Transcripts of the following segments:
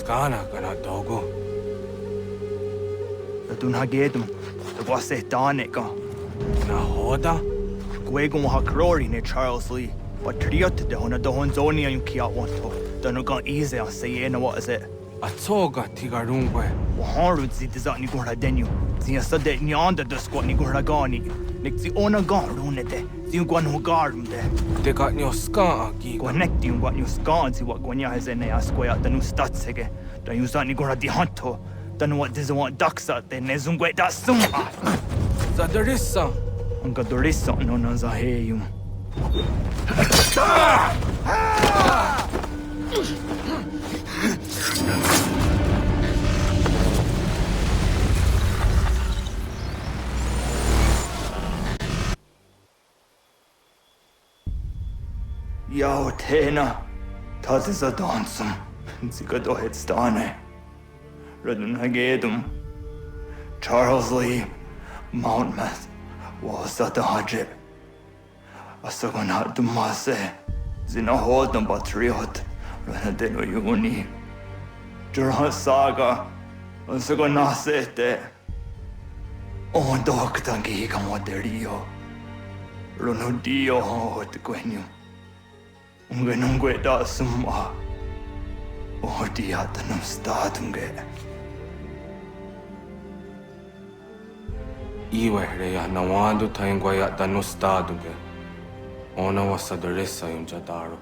skana kana dogo. Du har givet dem. Det var sett Danica. Na hoda? Gwegum ha Crori ne Charles Lee. But triot de hona do honzoni an kia wanto. Don't go easy on say no what is it. Atsoga tigarungwe. Waharu zi dizat ni gora denu. Zi asade nyanda de squat ni gora gani. Nik zi ona garune de. Zi gwan ho garum de. De got nyo ska gi. Connect you what you scan zi what gwanya has ene asquaya the new stats again. Don't use that ni gora di hanto. Don't know what this want ducks out there nezungwe da summa. Zadarissa. Anka dorissa no na za heyum. Yo, Tena, das ist ein Dansum. Sie geht doch jetzt da ne. Redden Hagedum. Charles Lee, Mountmouth, was that the Hajib? Asagon hat Masse. Sie noch holden Patriot. Redden den Juni. Jura Saga. Asagon nasete. Und doch dann gegen Moderio. Ronudio hot Gwenyu. Ungenungue da summa. Oh, die hat einen Statunge. Iwe ya nawando taingwa ya dano staduge. Ona wasadaressa yung jadaro.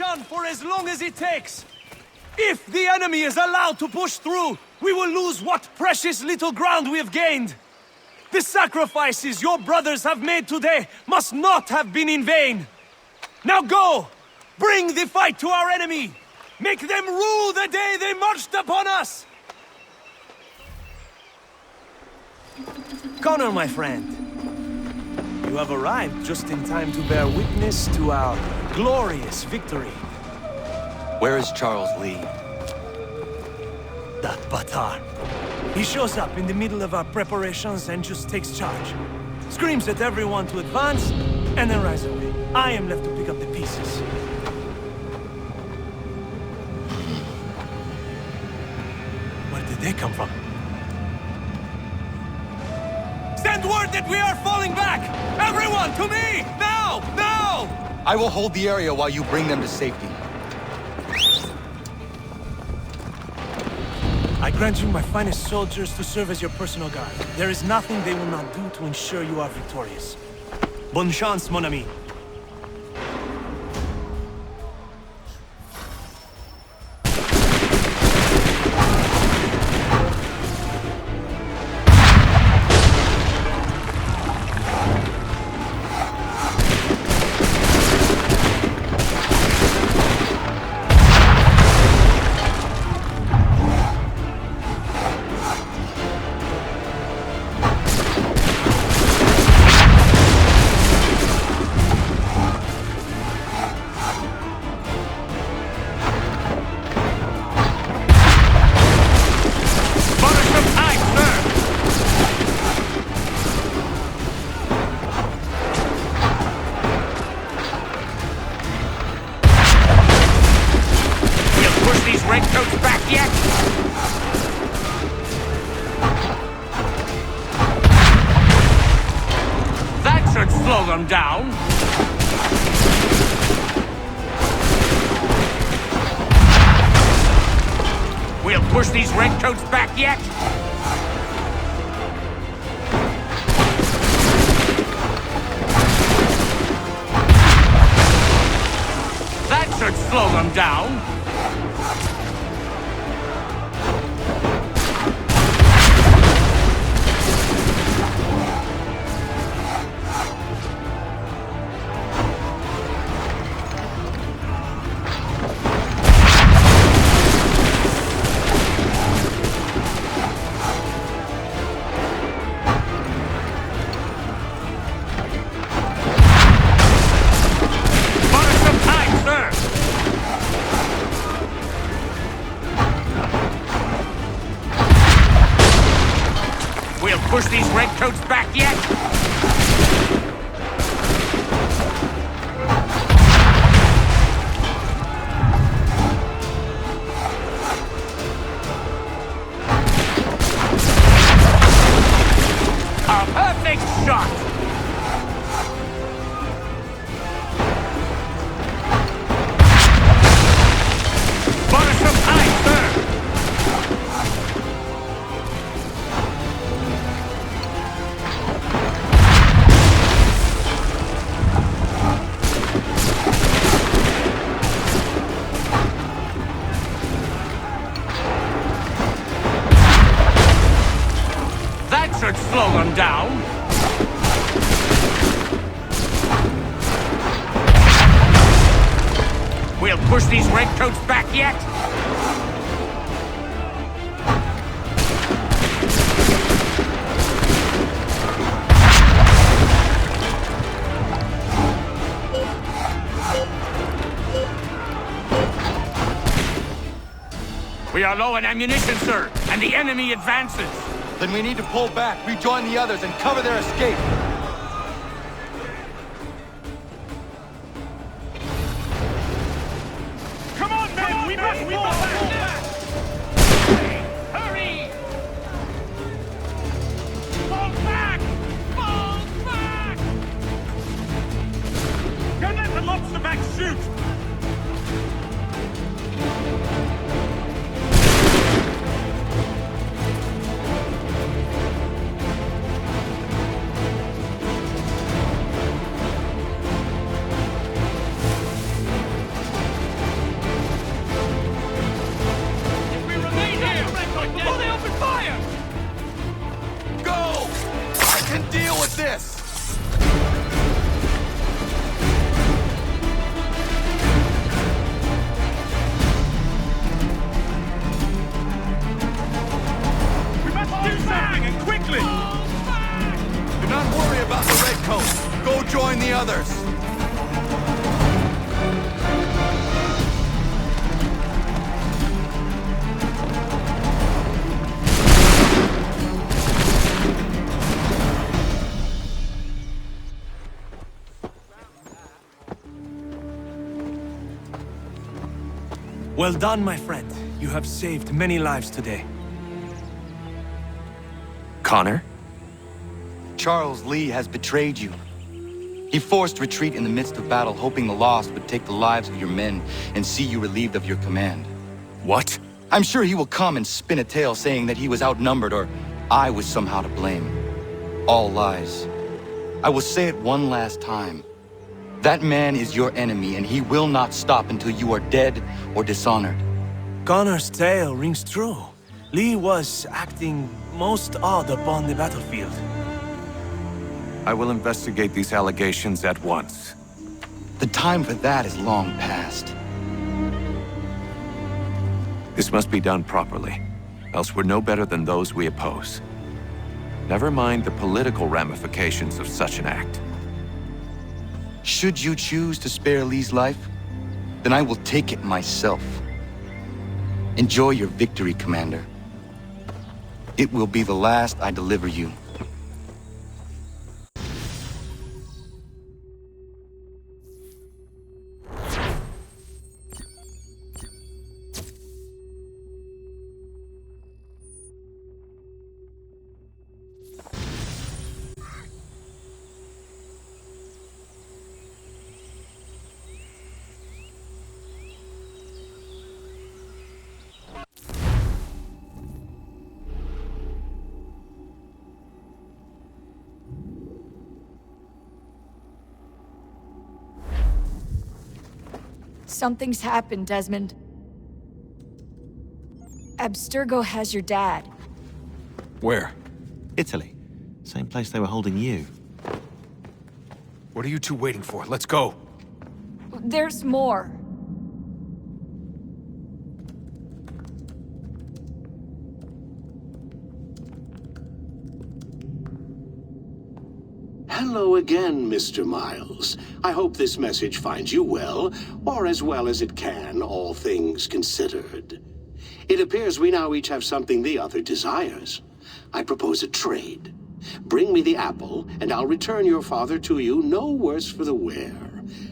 position for as long as it takes. If the enemy is allowed to push through, we will lose what precious little ground we have gained. The sacrifices your brothers have made today must not have been in vain. Now go! Bring the fight to our enemy! Make them rue the day they marched upon us! Connor, my friend. You have arrived just in time to bear witness to our glorious victory. Where is Charles Lee? That Batar. He shows up in the middle of our preparations and just takes charge. Screams at everyone to advance, and then rides away. I am left to pick up the pieces. Where did they come from? Send word that we are falling back! Everyone, to me! Now! Now! I will hold the area while you bring them to safety. I grant you my finest soldiers to serve as your personal guard. There is nothing they will not do to ensure you are victorious. Bonne chance, mon ami. Slow them down. We'll push these redcoats back yet. That should slow them down. Push these redcoats back yet? A perfect shot! Butter some time, sir! Should slow them down. We'll push these redcoats back yet. We are low on ammunition, sir, and the enemy advances. Then we need to pull back, rejoin the others, and cover their escape. Come on, men! We must fall back! Hurry! Fall back! Fall back! Don't let the lobster back shoot! Well done, my friend. You have saved many lives today. Connor? Charles Lee has betrayed you. He forced retreat in the midst of battle, hoping the loss would take the lives of your men and see you relieved of your command. What? I'm sure he will come and spin a tale saying that he was outnumbered or I was somehow to blame. All lies. I will say it one last time. That man is your enemy, and he will not stop until you are dead or dishonored. Connor's tale rings true. Lee was acting most odd upon the battlefield. I will investigate these allegations at once. The time for that is long past. This must be done properly, else we're no better than those we oppose. Never mind the political ramifications of such an act. Should you choose to spare Lee's life, then I will take it myself. Enjoy your victory, Commander. It will be the last I deliver you. Something's happened, Desmond. Abstergo has your dad. Where? Italy. Same place they were holding you. What are you two waiting for? Let's go. There's more. Hello again, Mr. Miles. I hope this message finds you well, or as well as it can, all things considered. It appears we now each have something the other desires. I propose a trade. Bring me the apple, and I'll return your father to you no worse for the wear.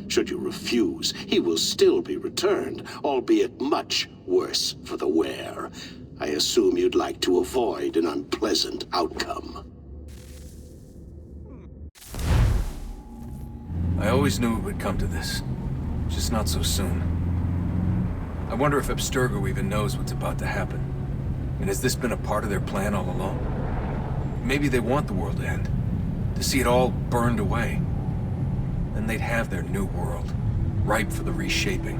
Should you refuse, he will still be returned, albeit much worse for the wear. I assume you'd like to avoid an unpleasant outcome. I always knew it would come to this. Just not so soon. I wonder if Abstergo even knows what's about to happen. And has this been a part of their plan all along? Maybe they want the world to end. To see it all burned away. Then they'd have their new world, ripe for the reshaping.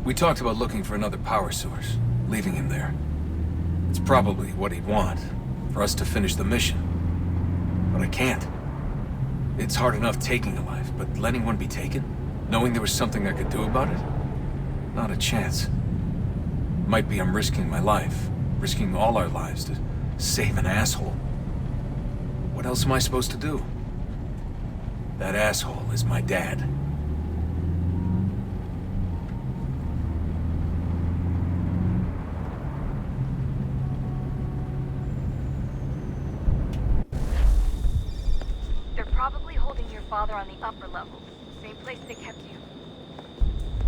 We talked about looking for another power source, leaving him there. It's probably what he'd want, for us to finish the mission. But I can't. It's hard enough taking a life, but letting one be taken? Knowing there was something I could do about it? Not a chance. Might be I'm risking my life, risking all our lives to save an asshole. What else am I supposed to do? That asshole is my dad. Probably holding your father on the upper level. Same place they kept you.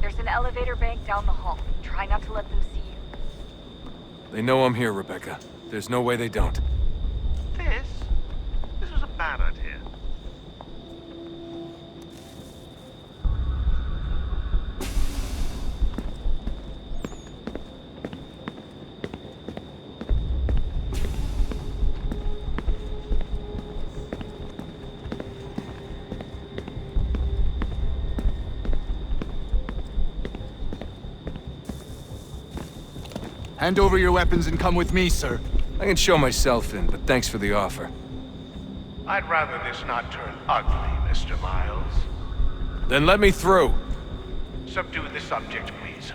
There's an elevator bank down the hall. Try not to let them see you. They know I'm here, Rebecca. There's no way they don't. This was a bad idea. Hand over your weapons and come with me, sir. I can show myself in, but thanks for the offer. I'd rather this not turn ugly, Mr. Miles. Then let me through. Subdue the subject, please.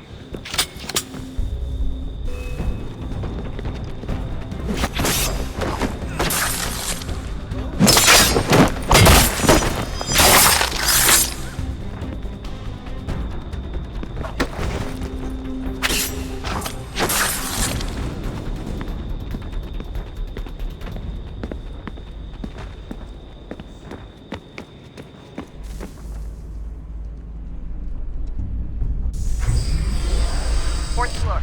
Fourth floor.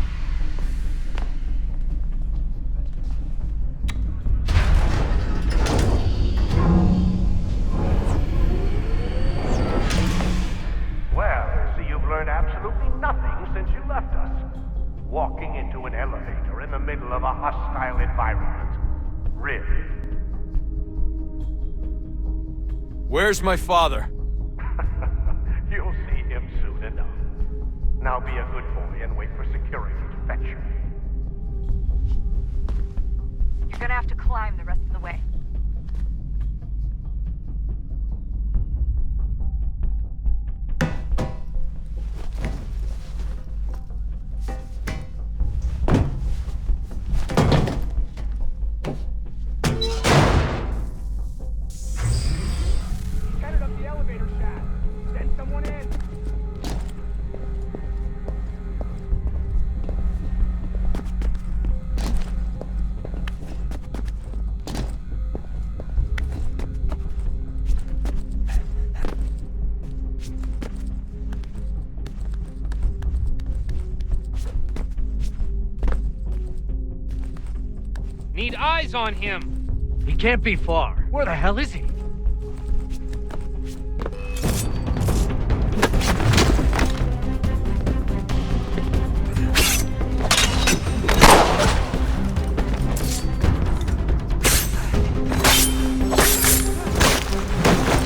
Well, so you've learned absolutely nothing since you left us. Walking into an elevator in the middle of a hostile environment. Really? Where's my father? You'll see him soon enough. Now be a good boy and wait for security to fetch you. You're gonna have to climb the rest of the way. Headed up the elevator shaft. Send someone in. Need eyes on him. He can't be far. Where the hell is he?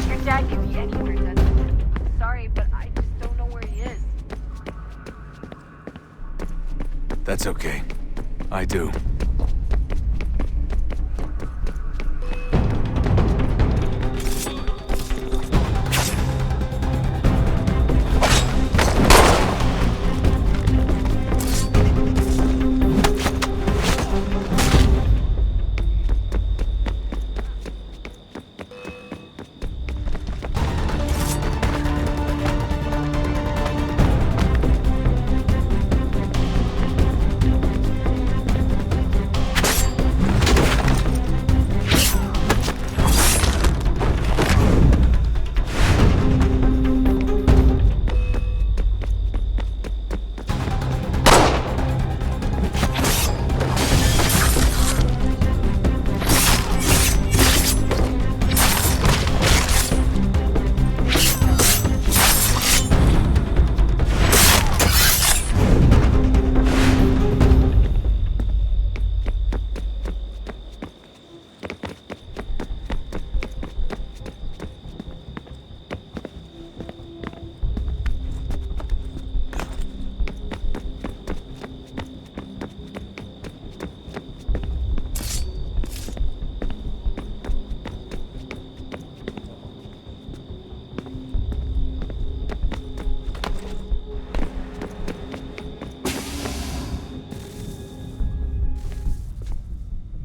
Your dad could be anywhere, Desmond. I'm sorry, but I just don't know where he is. That's okay. I do.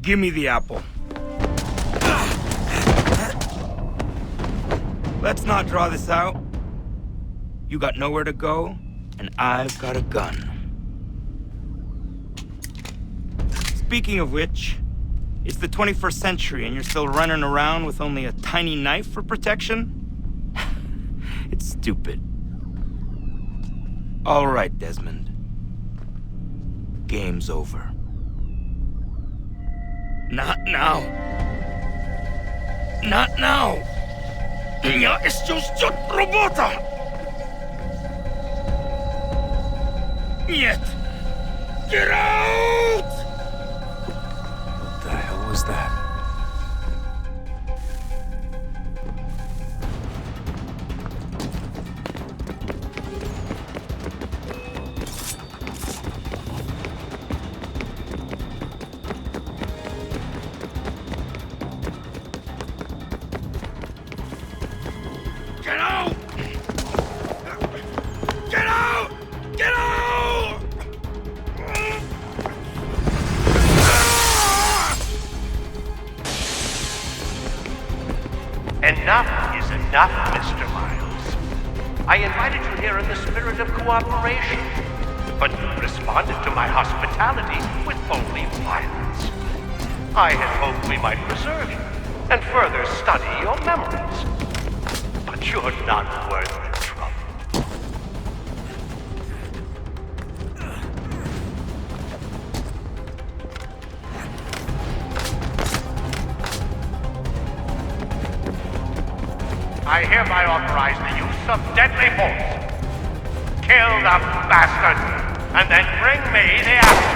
Give me the apple. Let's not draw this out. You got nowhere to go, and I've got a gun. Speaking of which, it's the 21st century and you're still running around with only a tiny knife for protection? It's stupid. All right, Desmond. Game's over. Not now. Not now. Я еще ждет работа. Нет. Get out! What the hell was that? Get out! Get out! Get out! Enough is enough, Mr. Miles. I invited you here in the spirit of cooperation, but you responded to my hospitality with only violence. I had hoped we might preserve you and further study your memories. But you're not worth the trouble. I hereby authorize the use of deadly force. Kill the bastard, and then bring me the apple.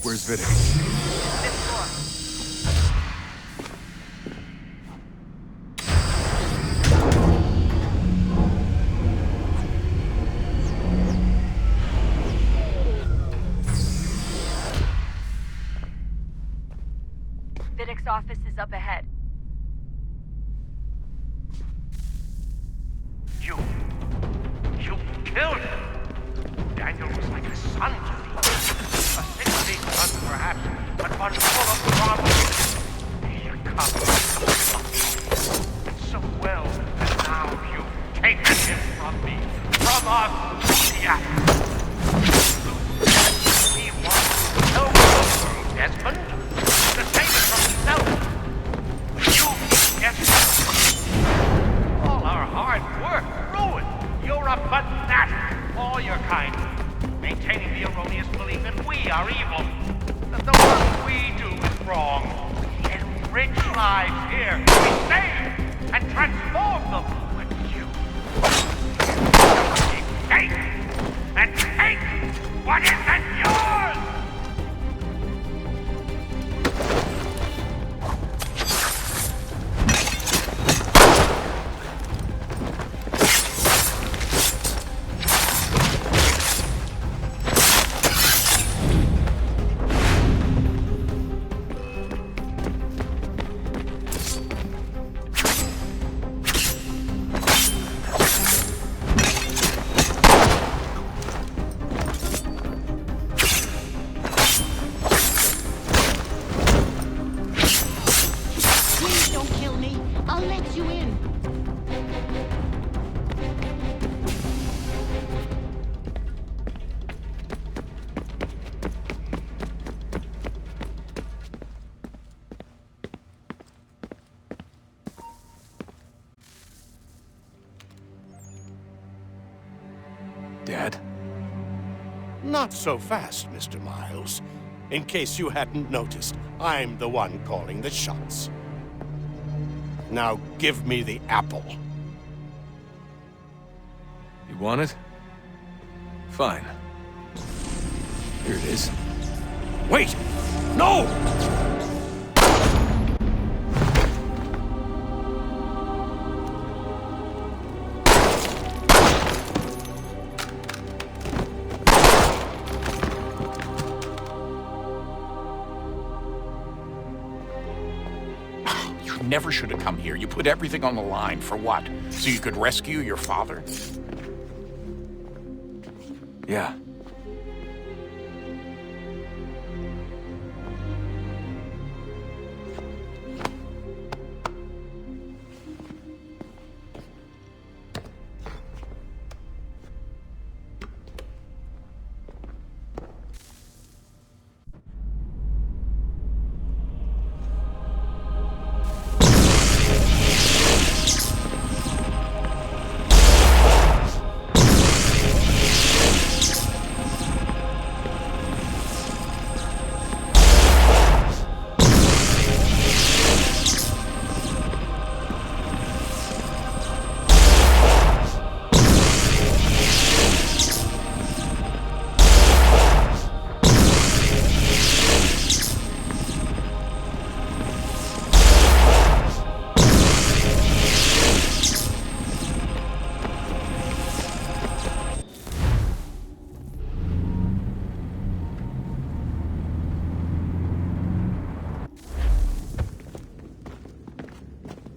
Where's Vidic? Fifth floor. Vidic's office is up ahead. You killed him. Daniel was like a son to me. A 6-feet son, perhaps, but one full of promise. Here comes so well, and now you've taken him from me, from us, the apple. He wants to know the world, Desmond, to save it from himself. You get all our hard work ruined. You're a fanatic, all your kind, maintaining the erroneous belief that we are evil, that the work we do is wrong. Enrich lives here, we save and transform them. But you take and take what isn't yours! Dad? Not so fast, Mr. Miles. In case you hadn't noticed, I'm the one calling the shots. Now give me the apple. You want it? Fine. Here it is. Wait! No! Never should have come here. You put everything on the line. For what? So you could rescue your father? Yeah.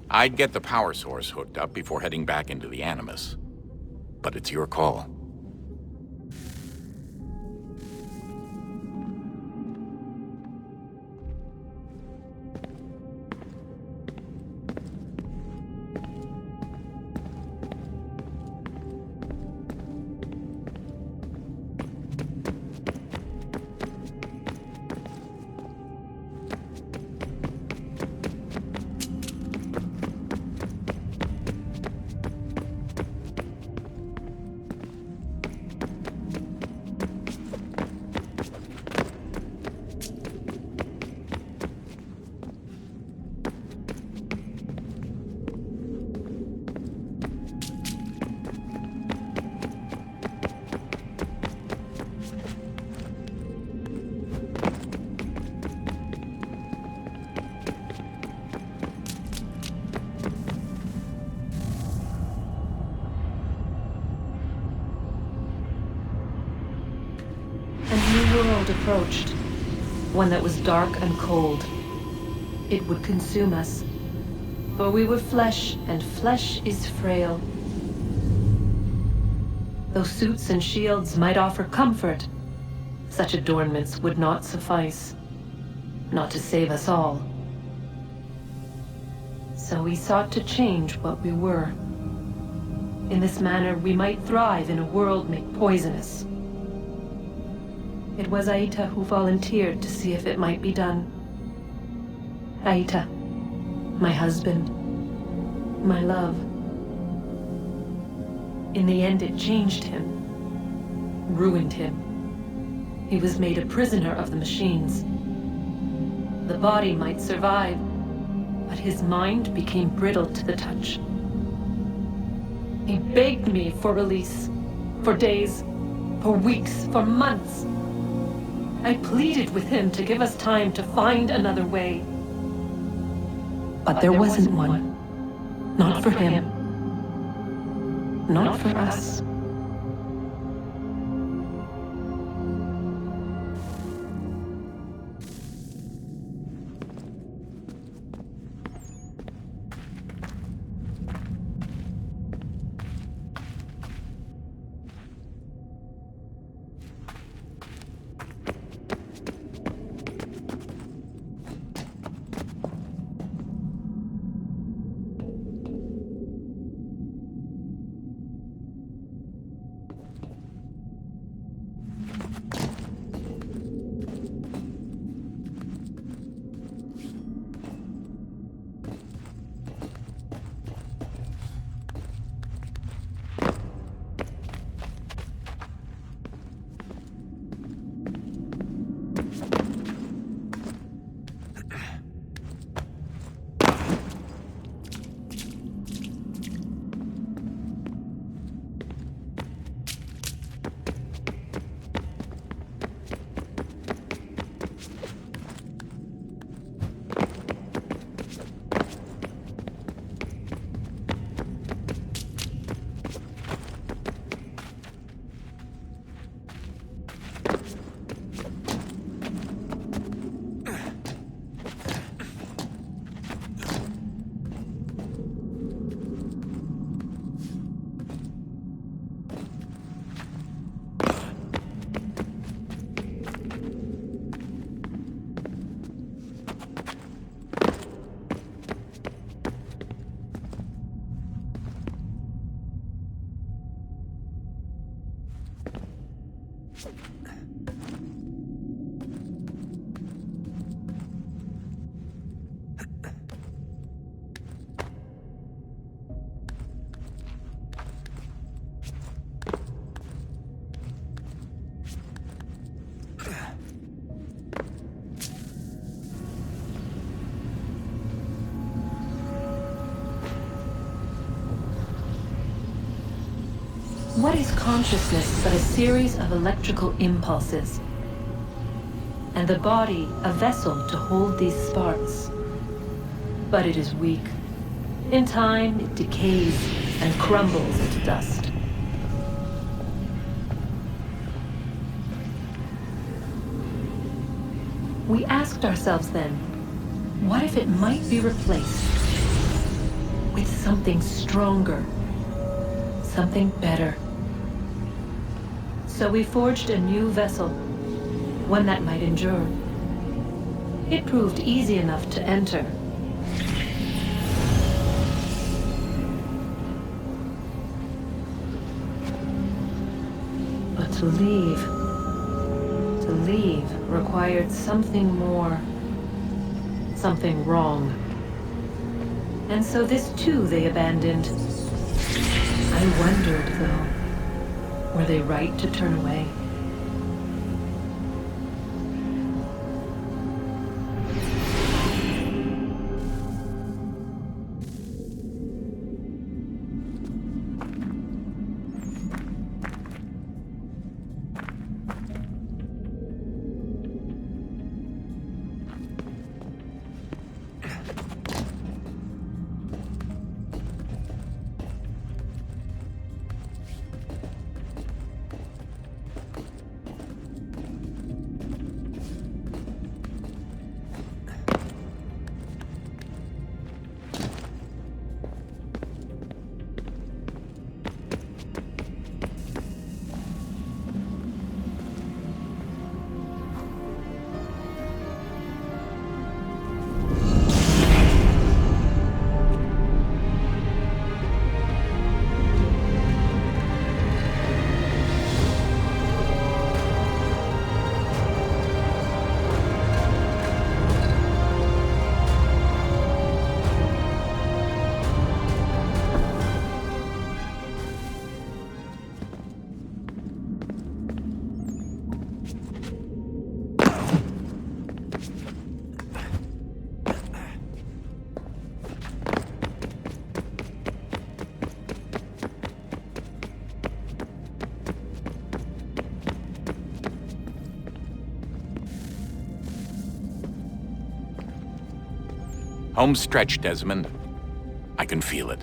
I'd get the power source hooked up before heading back into the Animus. But it's your call. new world approached, one that was dark and cold, it would consume us. For we were flesh, and flesh is frail. Though suits and shields might offer comfort, such adornments would not suffice, not to save us all. So we sought to change what we were. In this manner, we might thrive in a world made poisonous. It was Aita who volunteered to see if it might be done. Aita, my husband, my love. In the end, it changed him, ruined him. He was made a prisoner of the machines. The body might survive, but his mind became brittle to the touch. He begged me for release, for days, for weeks, for months. I pleaded with him to give us time to find another way. But there wasn't one. Not for him. Not for us. What is consciousness but a series of electrical impulses? And the body a vessel to hold these sparks. But it is weak. In time, it decays and crumbles into dust. We asked ourselves then, what if it might be replaced with something stronger, something better? So we forged a new vessel, one that might endure. It proved easy enough to enter. But to leave required something more, something wrong. And so this too they abandoned. I wondered, though, were they right to turn away? Home stretch, Desmond. I can feel it.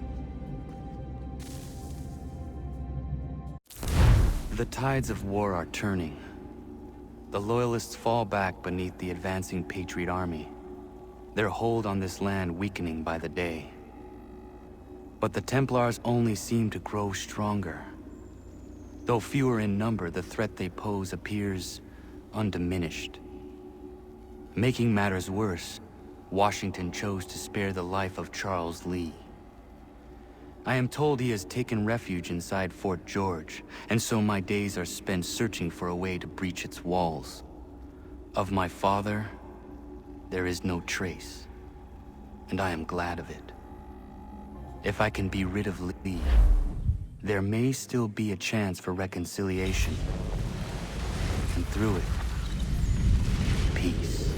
The tides of war are turning. The Loyalists fall back beneath the advancing Patriot army, their hold on this land weakening by the day. But the Templars only seem to grow stronger. Though fewer in number, the threat they pose appears undiminished. Making matters worse, Washington chose to spare the life of Charles Lee. I am told he has taken refuge inside Fort George, and so my days are spent searching for a way to breach its walls. Of my father, there is no trace, and I am glad of it. If I can be rid of Lee, there may still be a chance for reconciliation. And through it, peace.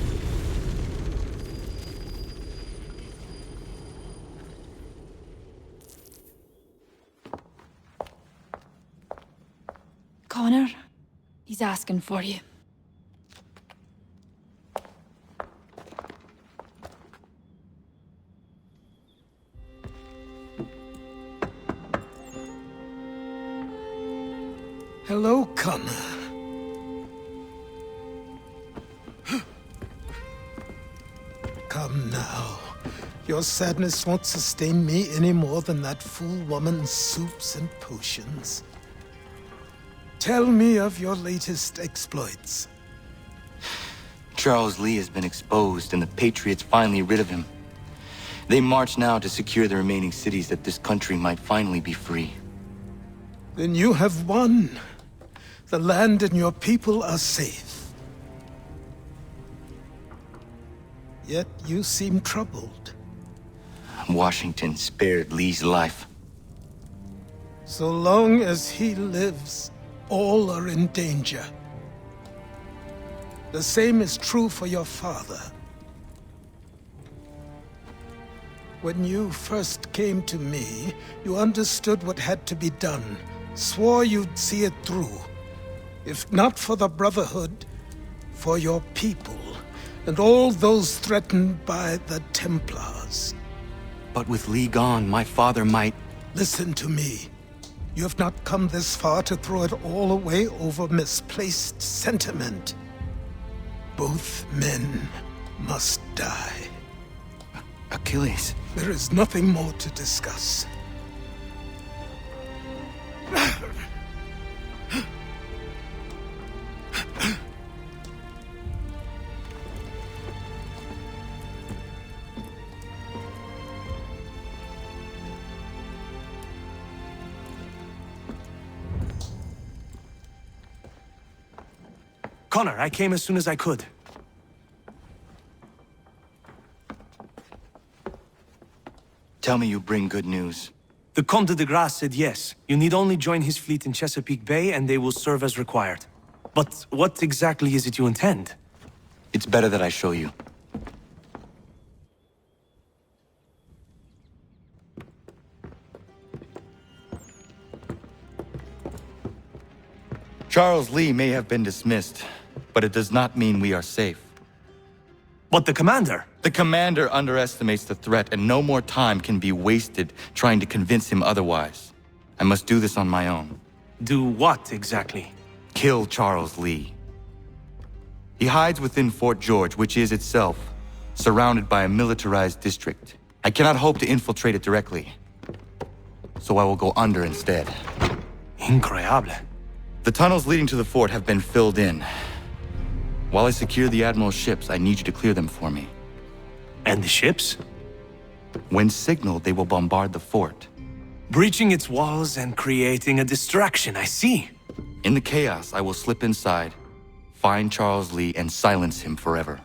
Connor, he's asking for you. Hello, Connor. Come now. Your sadness won't sustain me any more than that fool woman's soups and potions. Tell me of your latest exploits. Charles Lee has been exposed, and the Patriots finally rid of him. They march now to secure the remaining cities that this country might finally be free. Then you have won. The land and your people are safe. Yet you seem troubled. Washington spared Lee's life. So long as he lives, all are in danger. The same is true for your father. When you first came to me, you understood what had to be done, swore you'd see it through. If not for the Brotherhood, for your people, and all those threatened by the Templars. But with Lee gone, my father might... Listen to me. You have not come this far to throw it all away over misplaced sentiment. Both men must die. Achilles. There is nothing more to discuss. Connor, I came as soon as I could. Tell me you bring good news. The Comte de Grasse said yes. You need only join his fleet in Chesapeake Bay and they will serve as required. But what exactly is it you intend? It's better that I show you. Charles Lee may have been dismissed, but it does not mean we are safe. But the commander? The commander underestimates the threat, and no more time can be wasted trying to convince him otherwise. I must do this on my own. Do what, exactly? Kill Charles Lee. He hides within Fort George, which is itself surrounded by a militarized district. I cannot hope to infiltrate it directly, so I will go under instead. Incroyable. The tunnels leading to the fort have been filled in. While I secure the Admiral's ships, I need you to clear them for me. And the ships? When signaled, they will bombard the fort. Breaching its walls and creating a distraction, I see. In the chaos, I will slip inside, find Charles Lee, and silence him forever.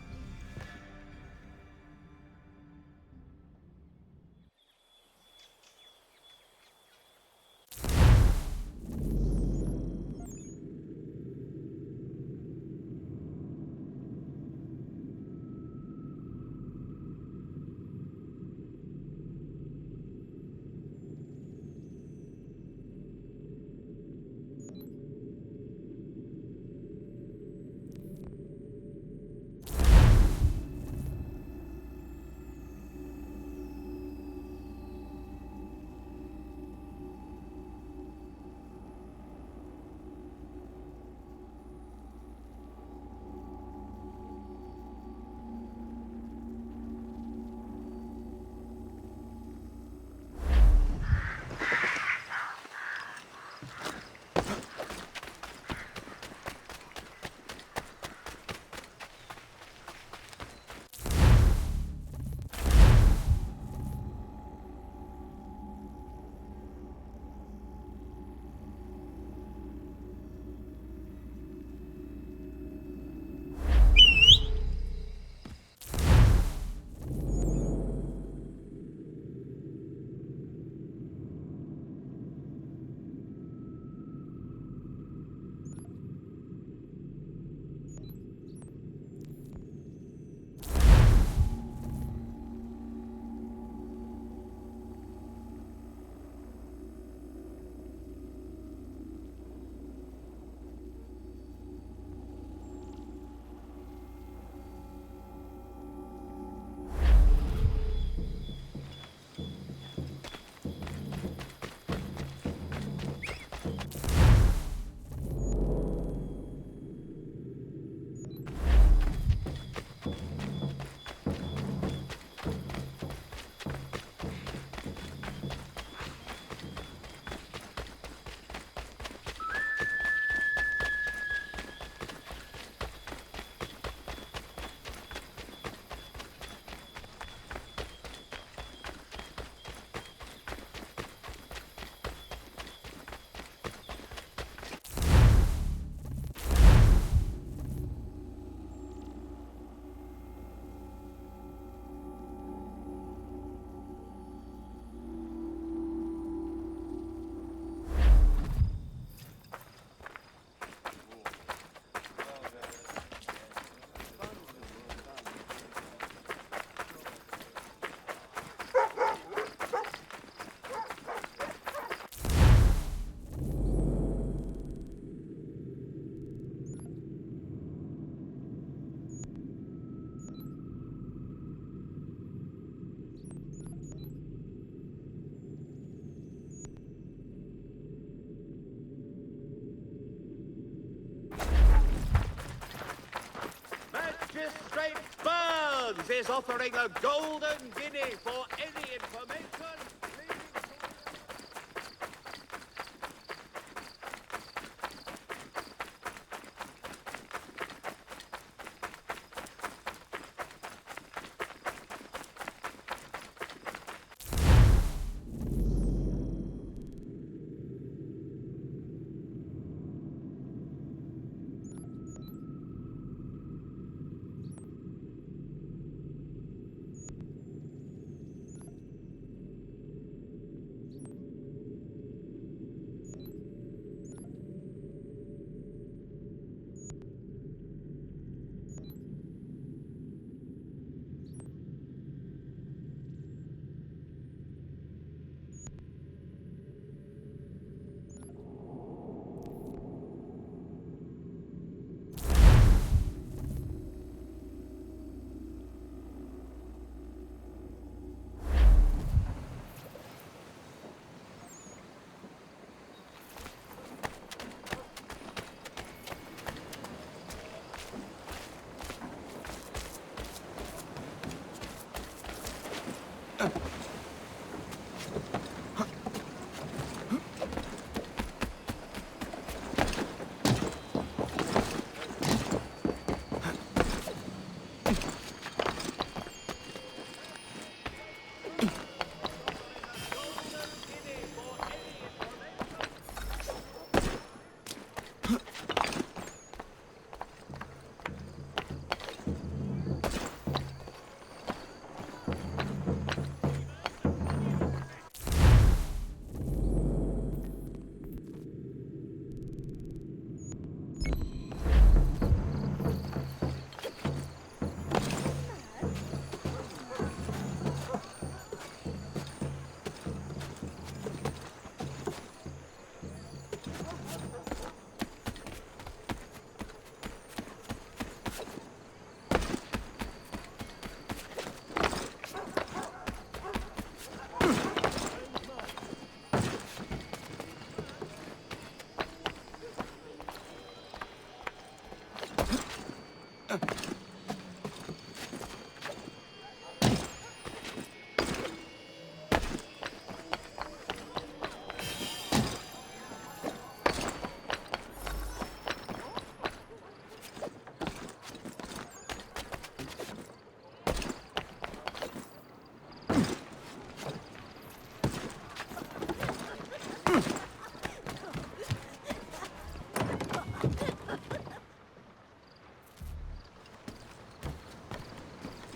Desmond is offering a golden guinea for any information.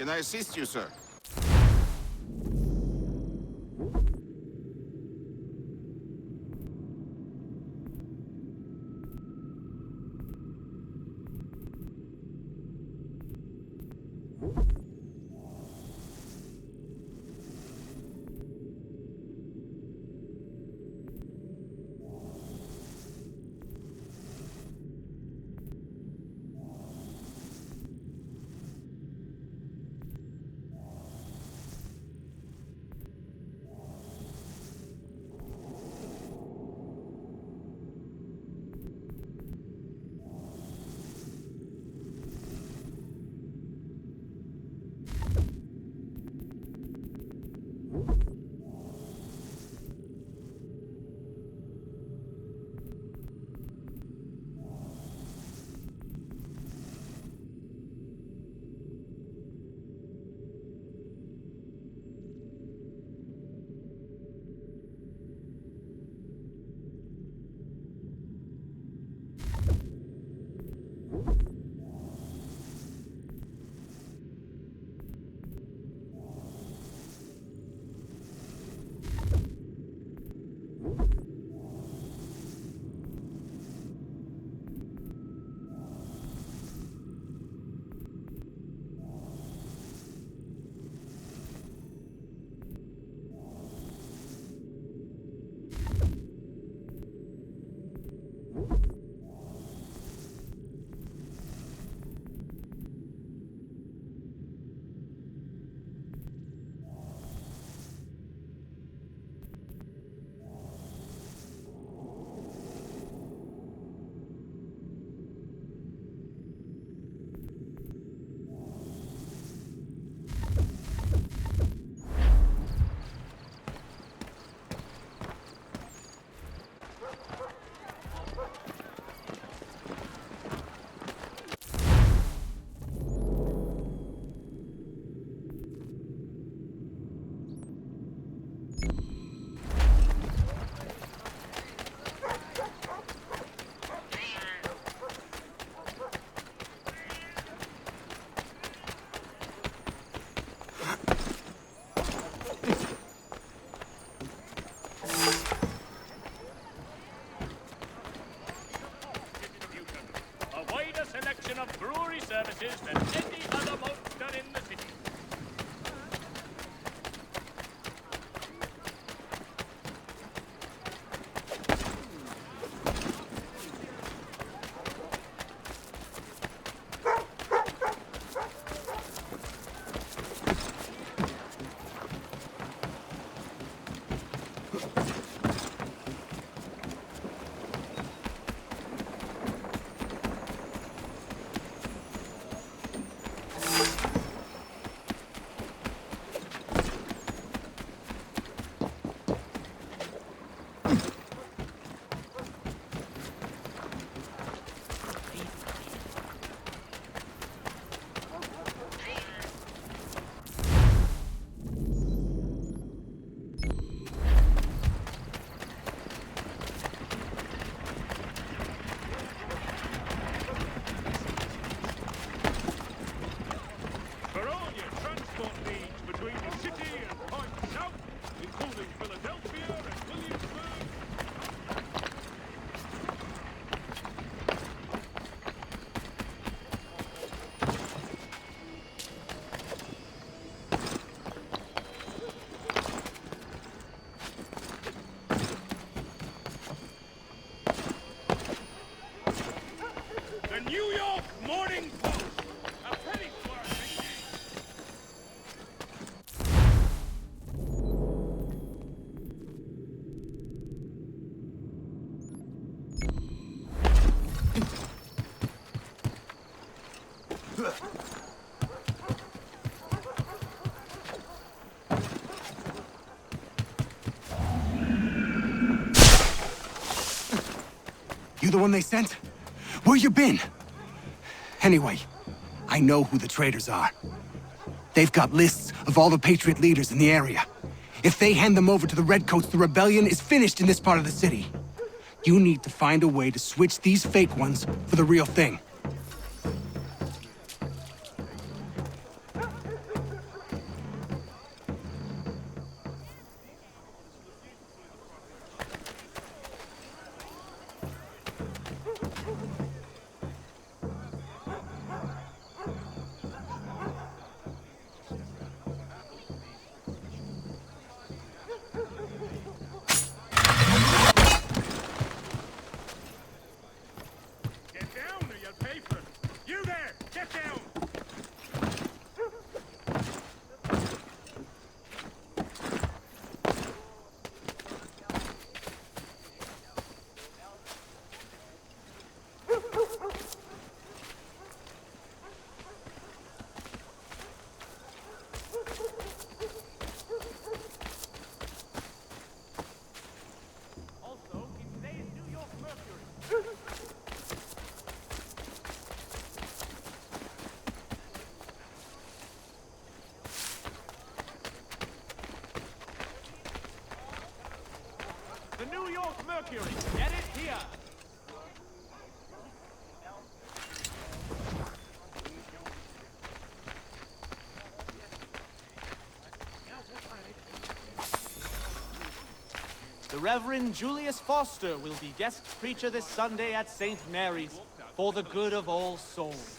Can I assist you, sir? You the one they sent? Where you been? Anyway, I know who the traitors are. They've got lists of all the Patriot leaders in the area. If they hand them over to the Redcoats, the rebellion is finished in this part of the city. You need to find a way to switch these fake ones for the real thing. The New York Mercury. Get it here. The Reverend Julius Foster will be guest preacher this Sunday at St. Mary's for the good of all souls.